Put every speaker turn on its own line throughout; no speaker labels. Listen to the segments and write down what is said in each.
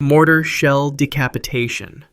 Mortar shell decapitation.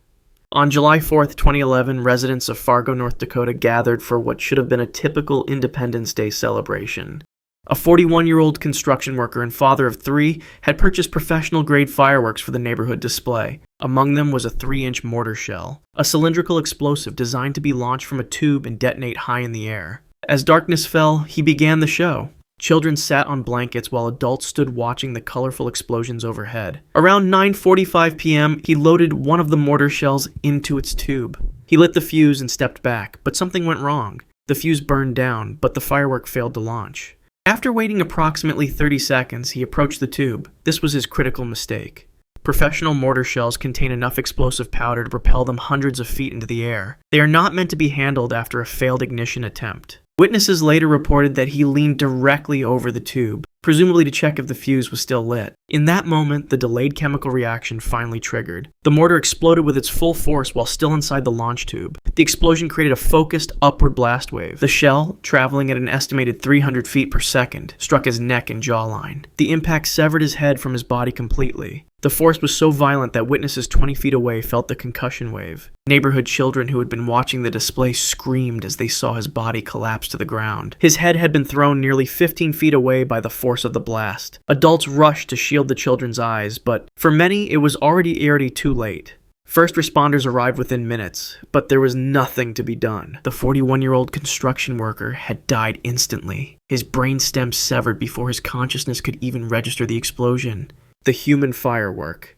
On July 4, 2011, residents of Fargo, North Dakota gathered for what should have been a typical Independence Day celebration. A 41-year-old construction worker and father of 3 had purchased professional-grade fireworks for the neighborhood display. Among them was a 3-inch mortar shell, a cylindrical explosive designed to be launched from a tube and detonate high in the air. As darkness fell, he began the show. Children sat on blankets while adults stood watching the colorful explosions overhead. Around 9:45 p.m., he loaded one of the mortar shells into its tube. He lit the fuse and stepped back, but something went wrong. The fuse burned down, but the firework failed to launch. After waiting approximately 30 seconds, he approached the tube. This was his critical mistake. Professional mortar shells contain enough explosive powder to propel them hundreds of feet into the air. They are not meant to be handled after a failed ignition attempt. Witnesses later reported that he leaned directly over the tube, presumably to check if the fuse was still lit. In that moment, the delayed chemical reaction finally triggered. The mortar exploded with its full force while still inside the launch tube. The explosion created a focused upward blast wave. The shell, traveling at an estimated 300 feet per second, struck his neck and jawline. The impact severed his head from his body completely. The force was so violent that witnesses 20 feet away felt the concussion wave. Neighborhood children who had been watching the display screamed as they saw his body collapse to the ground. His head had been thrown nearly 15 feet away by the force of the blast. Adults rushed to shield the children's eyes, but for many, it was already too late. First responders arrived within minutes, but there was nothing to be done. The 41-year-old construction worker had died instantly. His brainstem severed before his consciousness could even register the explosion. The Human Firework.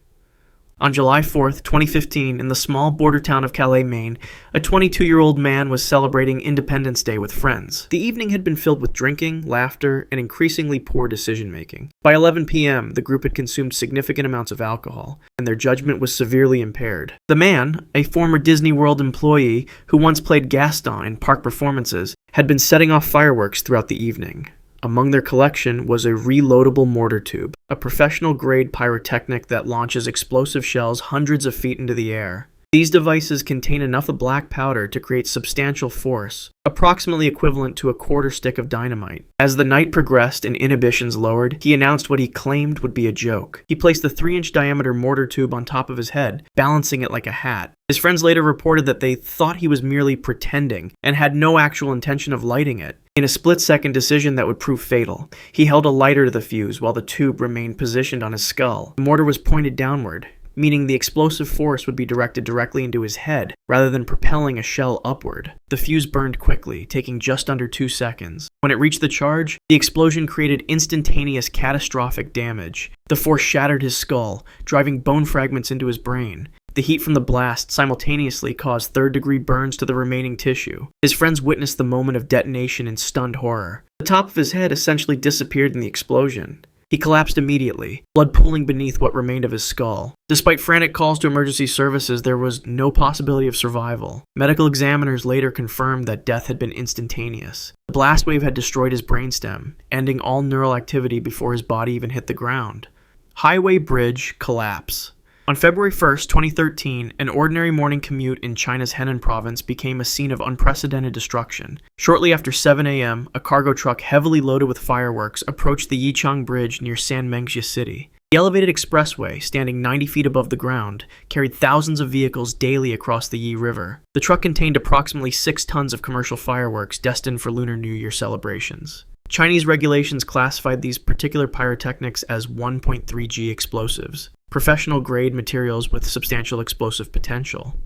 On July 4th, 2015, in the small border town of Calais, Maine, a 22-year-old man was celebrating Independence Day with friends. The evening had been filled with drinking, laughter, and increasingly poor decision-making. By 11 p.m., the group had consumed significant amounts of alcohol, and their judgment was severely impaired. The man, a former Disney World employee who once played Gaston in park performances, had been setting off fireworks throughout the evening. Among their collection was a reloadable mortar tube, a professional-grade pyrotechnic that launches explosive shells hundreds of feet into the air. These devices contain enough of black powder to create substantial force, approximately equivalent to a quarter stick of dynamite. As the night progressed and inhibitions lowered, he announced what he claimed would be a joke. He placed the 3-inch diameter mortar tube on top of his head, balancing it like a hat. His friends later reported that they thought he was merely pretending and had no actual intention of lighting it. In a split-second decision that would prove fatal, he held a lighter to the fuse while the tube remained positioned on his skull. The mortar was pointed downward, meaning the explosive force would be directed directly into his head, rather than propelling a shell upward. The fuse burned quickly, taking just under 2 seconds. When it reached the charge, the explosion created instantaneous catastrophic damage. The force shattered his skull, driving bone fragments into his brain. The heat from the blast simultaneously caused third-degree burns to the remaining tissue. His friends witnessed the moment of detonation in stunned horror. The top of his head essentially disappeared in the explosion. He collapsed immediately, blood pooling beneath what remained of his skull. Despite frantic calls to emergency services, there was no possibility of survival. Medical examiners later confirmed that death had been instantaneous. The blast wave had destroyed his brainstem, ending all neural activity before his body even hit the ground. Highway bridge collapse. On February 1, 2013, an ordinary morning commute in China's Henan province became a scene of unprecedented destruction. Shortly after 7 a.m., a cargo truck heavily loaded with fireworks approached the Yichang Bridge near Sanmenxia City. The elevated expressway, standing 90 feet above the ground, carried thousands of vehicles daily across the Yi River. The truck contained approximately 6 tons of commercial fireworks destined for Lunar New Year celebrations. Chinese regulations classified these particular pyrotechnics as 1.3G explosives, professional-grade materials with substantial explosive potential.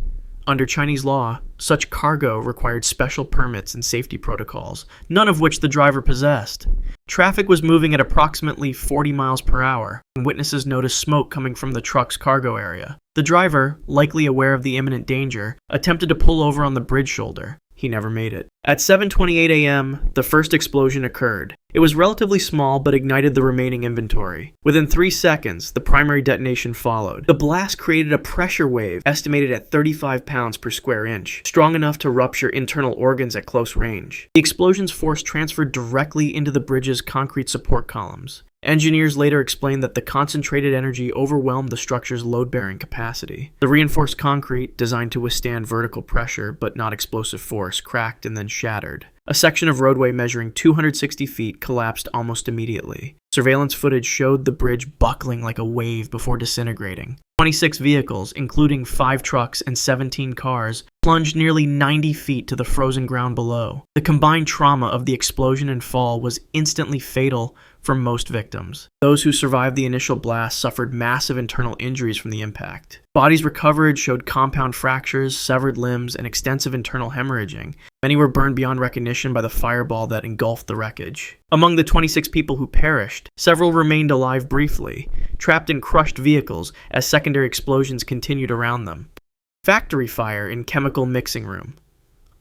Under Chinese law, such cargo required special permits and safety protocols, none of which the driver possessed. Traffic was moving at approximately 40 miles per hour, and witnesses noticed smoke coming from the truck's cargo area. The driver, likely aware of the imminent danger, attempted to pull over on the bridge shoulder. He never made it. At 7:28 a.m., the first explosion occurred. It was relatively small but ignited the remaining inventory. Within 3 seconds, the primary detonation followed. The blast created a pressure wave estimated at 35 pounds per square inch, strong enough to rupture internal organs at close range. The explosion's force transferred directly into the bridge's concrete support columns. Engineers later explained that the concentrated energy overwhelmed the structure's load-bearing capacity. The reinforced concrete, designed to withstand vertical pressure but not explosive force, cracked and then shattered. A section of roadway measuring 260 feet collapsed almost immediately. Surveillance footage showed the bridge buckling like a wave before disintegrating. 26 vehicles, including 5 trucks and 17 cars, plunged nearly 90 feet to the frozen ground below. The combined trauma of the explosion and fall was instantly fatal for most victims. Those who survived the initial blast suffered massive internal injuries from the impact. Bodies recovered showed compound fractures, severed limbs, and extensive internal hemorrhaging. Many were burned beyond recognition by the fireball that engulfed the wreckage. Among the 26 people who perished, several remained alive briefly, trapped in crushed vehicles as secondary explosions continued around them. Factory fire in chemical mixing room.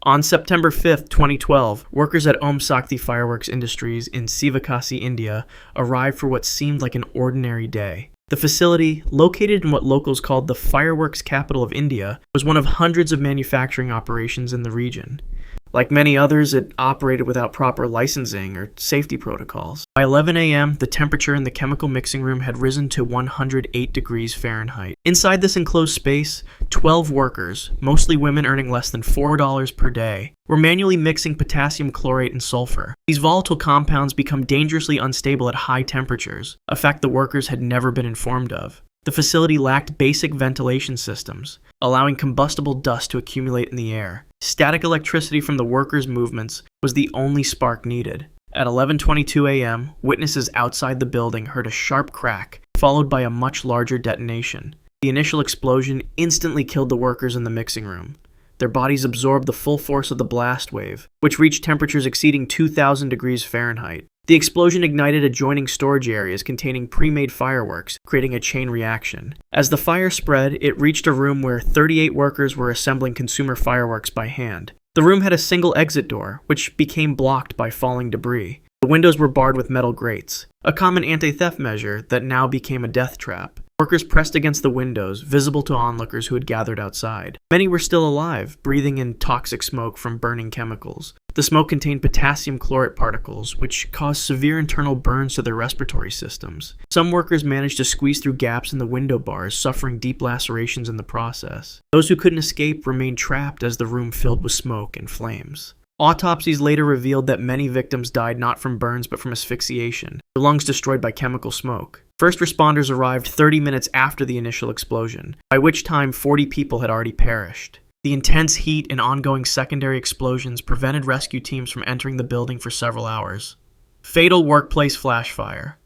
On September 5, 2012, workers at Om Shakti Fireworks Industries in Sivakasi, India, arrived for what seemed like an ordinary day. The facility, located in what locals called the fireworks capital of India, was one of hundreds of manufacturing operations in the region. Like many others, it operated without proper licensing or safety protocols. By 11 a.m., the temperature in the chemical mixing room had risen to 108 degrees Fahrenheit. Inside this enclosed space, 12 workers, mostly women earning less than $4 per day, were manually mixing potassium chlorate and sulfur. These volatile compounds become dangerously unstable at high temperatures, a fact the workers had never been informed of. The facility lacked basic ventilation systems, allowing combustible dust to accumulate in the air. Static electricity from the workers' movements was the only spark needed. At 11:22 a.m., witnesses outside the building heard a sharp crack, followed by a much larger detonation. The initial explosion instantly killed the workers in the mixing room. Their bodies absorbed the full force of the blast wave, which reached temperatures exceeding 2,000 degrees Fahrenheit. The explosion ignited adjoining storage areas containing pre-made fireworks, creating a chain reaction. As the fire spread, it reached a room where 38 workers were assembling consumer fireworks by hand. The room had a single exit door, which became blocked by falling debris. The windows were barred with metal grates, a common anti-theft measure that now became a death trap. Workers pressed against the windows, visible to onlookers who had gathered outside. Many were still alive, breathing in toxic smoke from burning chemicals. The smoke contained potassium chlorate particles, which caused severe internal burns to their respiratory systems. Some workers managed to squeeze through gaps in the window bars, suffering deep lacerations in the process. Those who couldn't escape remained trapped as the room filled with smoke and flames. Autopsies later revealed that many victims died not from burns but from asphyxiation, their lungs destroyed by chemical smoke. First responders arrived 30 minutes after the initial explosion, by which time 40 people had already perished. The intense heat and ongoing secondary explosions prevented rescue teams from entering the building for several hours. Fatal workplace flash fire.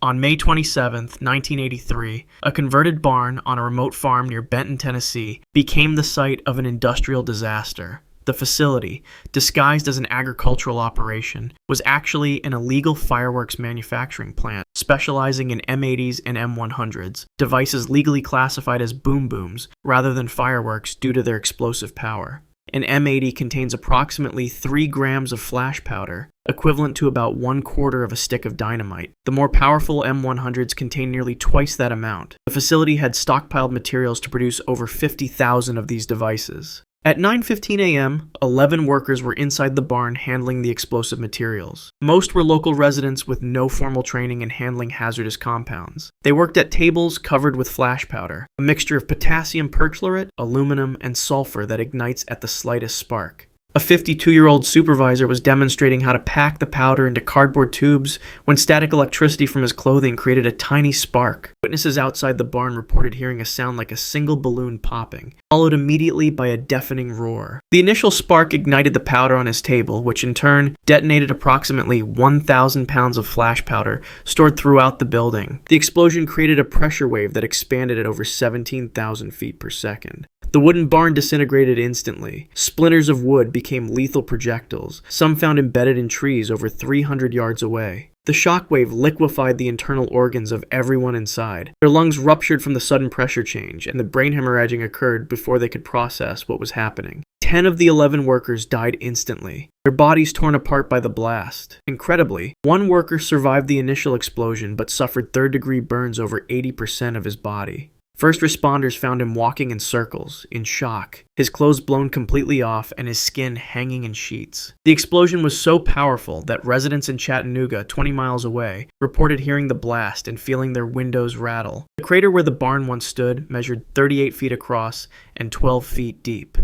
On May 27, 1983, a converted barn on a remote farm near Benton, Tennessee, became the site of an industrial disaster. The facility, disguised as an agricultural operation, was actually an illegal fireworks manufacturing plant, specializing in M80s and M100s, devices legally classified as boom booms rather than fireworks due to their explosive power. An M80 contains approximately 3 grams of flash powder, equivalent to about 1/4 of a stick of dynamite. The more powerful M100s contain nearly twice that amount. The facility had stockpiled materials to produce over 50,000 of these devices. At 9:15 a.m., 11 workers were inside the barn handling the explosive materials. Most were local residents with no formal training in handling hazardous compounds. They worked at tables covered with flash powder, a mixture of potassium perchlorate, aluminum, and sulfur that ignites at the slightest spark. A 52-year-old supervisor was demonstrating how to pack the powder into cardboard tubes when static electricity from his clothing created a tiny spark. Witnesses outside the barn reported hearing a sound like a single balloon popping, followed immediately by a deafening roar. The initial spark ignited the powder on his table, which in turn detonated approximately 1,000 pounds of flash powder stored throughout the building. The explosion created a pressure wave that expanded at over 17,000 feet per second. The wooden barn disintegrated instantly. Splinters of wood became lethal projectiles, some found embedded in trees over 300 yards away. The shockwave liquefied the internal organs of everyone inside. Their lungs ruptured from the sudden pressure change, and the brain hemorrhaging occurred before they could process what was happening. 10 of the 11 workers died instantly, their bodies torn apart by the blast. Incredibly, one worker survived the initial explosion but suffered third-degree burns over 80% of his body. First responders found him walking in circles, in shock, his clothes blown completely off and his skin hanging in sheets. The explosion was so powerful that residents in Chattanooga, 20 miles away, reported hearing the blast and feeling their windows rattle. The crater where the barn once stood measured 38 feet across and 12 feet deep.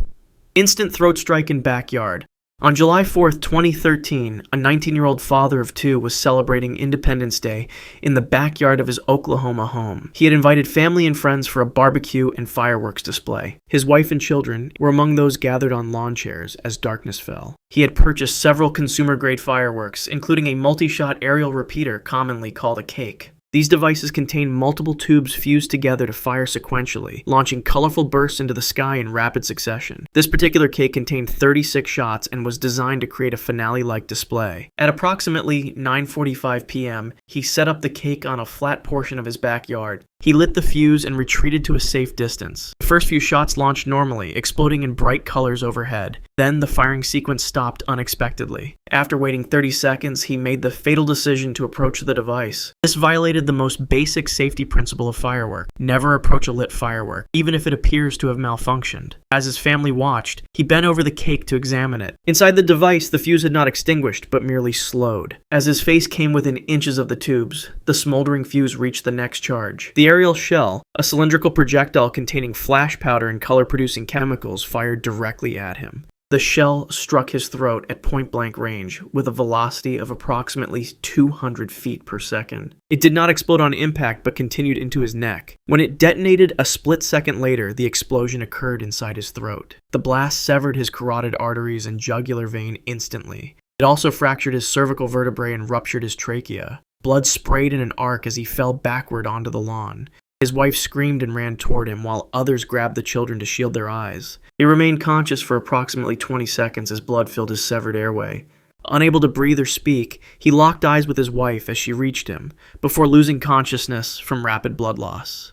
Instant throat strike in backyard. On July 4th, 2013, a 19-year-old father of two was celebrating Independence Day in the backyard of his Oklahoma home. He had invited family and friends for a barbecue and fireworks display. His wife and children were among those gathered on lawn chairs as darkness fell. He had purchased several consumer-grade fireworks, including a multi-shot aerial repeater commonly called a cake. These devices contain multiple tubes fused together to fire sequentially, launching colorful bursts into the sky in rapid succession. This particular cake contained 36 shots and was designed to create a finale-like display. At approximately 9:45 p.m., he set up the cake on a flat portion of his backyard. He lit the fuse and retreated to a safe distance. The first few shots launched normally, exploding in bright colors overhead. Then the firing sequence stopped unexpectedly. After waiting 30 seconds, he made the fatal decision to approach the device. This violated the most basic safety principle of firework. Never approach a lit firework, even if it appears to have malfunctioned. As his family watched, he bent over the cake to examine it. Inside the device, the fuse had not extinguished, but merely slowed. As his face came within inches of the tubes, the smoldering fuse reached the next charge. The aerial shell, a cylindrical projectile containing flash powder and color-producing chemicals, fired directly at him. The shell struck his throat at point-blank range with a velocity of approximately 200 feet per second. It did not explode on impact but continued into his neck. When it detonated a split second later, the explosion occurred inside his throat. The blast severed his carotid arteries and jugular vein instantly. It also fractured his cervical vertebrae and ruptured his trachea. Blood sprayed in an arc as he fell backward onto the lawn. His wife screamed and ran toward him, while others grabbed the children to shield their eyes. He remained conscious for approximately 20 seconds as blood filled his severed airway. Unable to breathe or speak, he locked eyes with his wife as she reached him, before losing consciousness from rapid blood loss.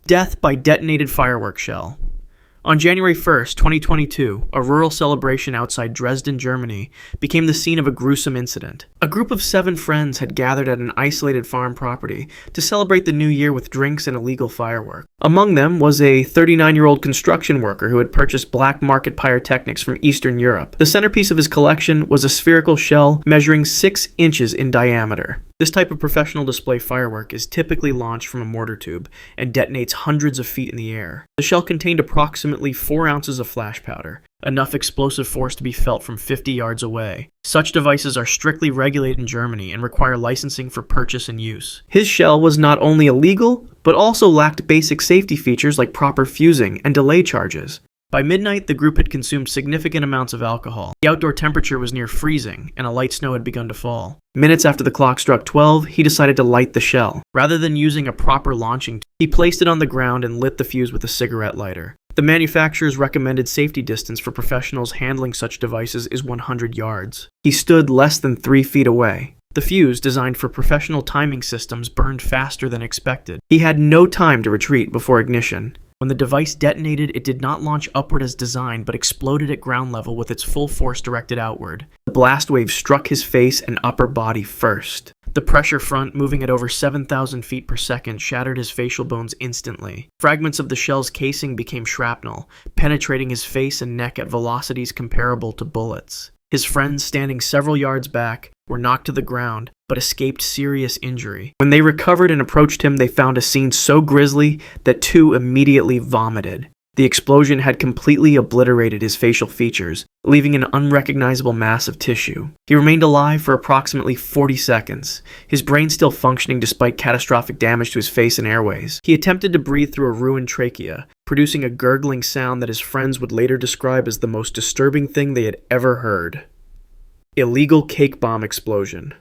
Death by detonated firework shell. On January 1st, 2022, a rural celebration outside Dresden, Germany, became the scene of a gruesome incident. A group of 7 friends had gathered at an isolated farm property to celebrate the new year with drinks and illegal fireworks. Among them was a 39-year-old construction worker who had purchased black market pyrotechnics from Eastern Europe. The centerpiece of his collection was a spherical shell measuring 6 inches in diameter. This type of professional display firework is typically launched from a mortar tube and detonates hundreds of feet in the air. The shell contained approximately 4 ounces of flash powder, enough explosive force to be felt from 50 yards away. Such devices are strictly regulated in Germany and require licensing for purchase and use. His shell was not only illegal, but also lacked basic safety features like proper fusing and delay charges. By midnight, the group had consumed significant amounts of alcohol. The outdoor temperature was near freezing, and a light snow had begun to fall. Minutes after the clock struck 12, he decided to light the shell. Rather than using a proper launching tool, he placed it on the ground and lit the fuse with a cigarette lighter. The manufacturer's recommended safety distance for professionals handling such devices is 100 yards. He stood less than 3 feet away. The fuse, designed for professional timing systems, burned faster than expected. He had no time to retreat before ignition. When the device detonated, it did not launch upward as designed, but exploded at ground level with its full force directed outward. The blast wave struck his face and upper body first. The pressure front, moving at over 7,000 feet per second, shattered his facial bones instantly. Fragments of the shell's casing became shrapnel, penetrating his face and neck at velocities comparable to bullets. His friends, standing several yards back, were knocked to the ground, but escaped serious injury. When they recovered and approached him, they found a scene so grisly that 2 immediately vomited. The explosion had completely obliterated his facial features, leaving an unrecognizable mass of tissue. He remained alive for approximately 40 seconds, his brain still functioning despite catastrophic damage to his face and airways. He attempted to breathe through a ruined trachea, producing a gurgling sound that his friends would later describe as the most disturbing thing they had ever heard. Illegal cake bomb explosion.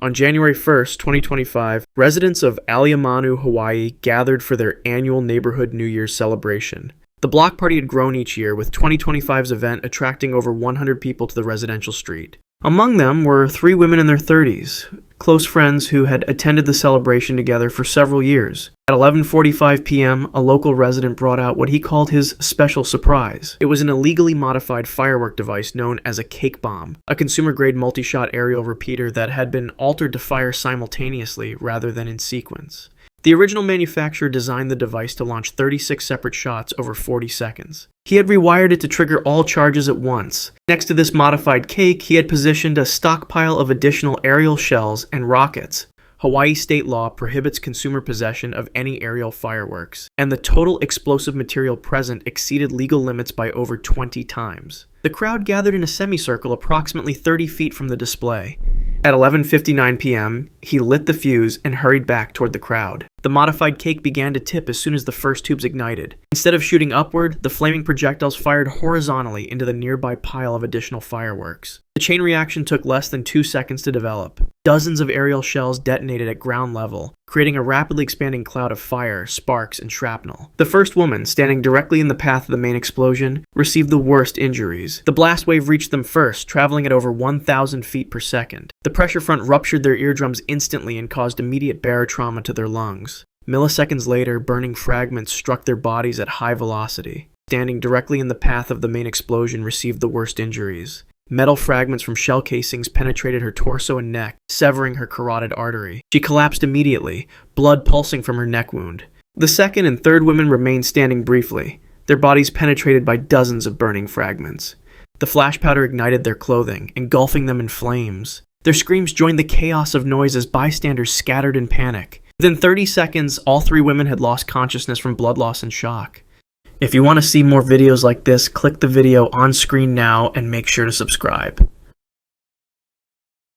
On January 1st, 2025, residents of Aliamanu, Hawaii gathered for their annual neighborhood New Year's celebration. The block party had grown each year, with 2025's event attracting over 100 people to the residential street. Among them were 3 women in their 30s, close friends who had attended the celebration together for several years. At 11:45 p.m., a local resident brought out what he called his special surprise. It was an illegally modified firework device known as a cake bomb, a consumer-grade multi-shot aerial repeater that had been altered to fire simultaneously rather than in sequence. The original manufacturer designed the device to launch 36 separate shots over 40 seconds. He had rewired it to trigger all charges at once. Next to this modified cake, he had positioned a stockpile of additional aerial shells and rockets. Hawaii state law prohibits consumer possession of any aerial fireworks, and the total explosive material present exceeded legal limits by over 20 times. The crowd gathered in a semicircle approximately 30 feet from the display. At 11:59 p.m., he lit the fuse and hurried back toward the crowd. The modified cake began to tip as soon as the first tubes ignited. Instead of shooting upward, the flaming projectiles fired horizontally into the nearby pile of additional fireworks. The chain reaction took less than 2 seconds to develop. Dozens of aerial shells detonated at ground level, creating a rapidly expanding cloud of fire, sparks, and shrapnel. The first woman, standing directly in the path of the main explosion, received the worst injuries. The blast wave reached them first, traveling at over 1,000 feet per second. The pressure front ruptured their eardrums instantly and caused immediate barotrauma to their lungs. Milliseconds later, burning fragments struck their bodies at high velocity. Standing directly in the path of the main explosion received the worst injuries. Metal fragments from shell casings penetrated her torso and neck, severing her carotid artery. She collapsed immediately, blood pulsing from her neck wound. The second and third women remained standing briefly, their bodies penetrated by dozens of burning fragments. The flash powder ignited their clothing, engulfing them in flames. Their screams joined the chaos of noise as bystanders scattered in panic. Within 30 seconds, all three women had lost consciousness from blood loss and shock. If you want to see more videos like this, click the video on screen now and make sure to subscribe.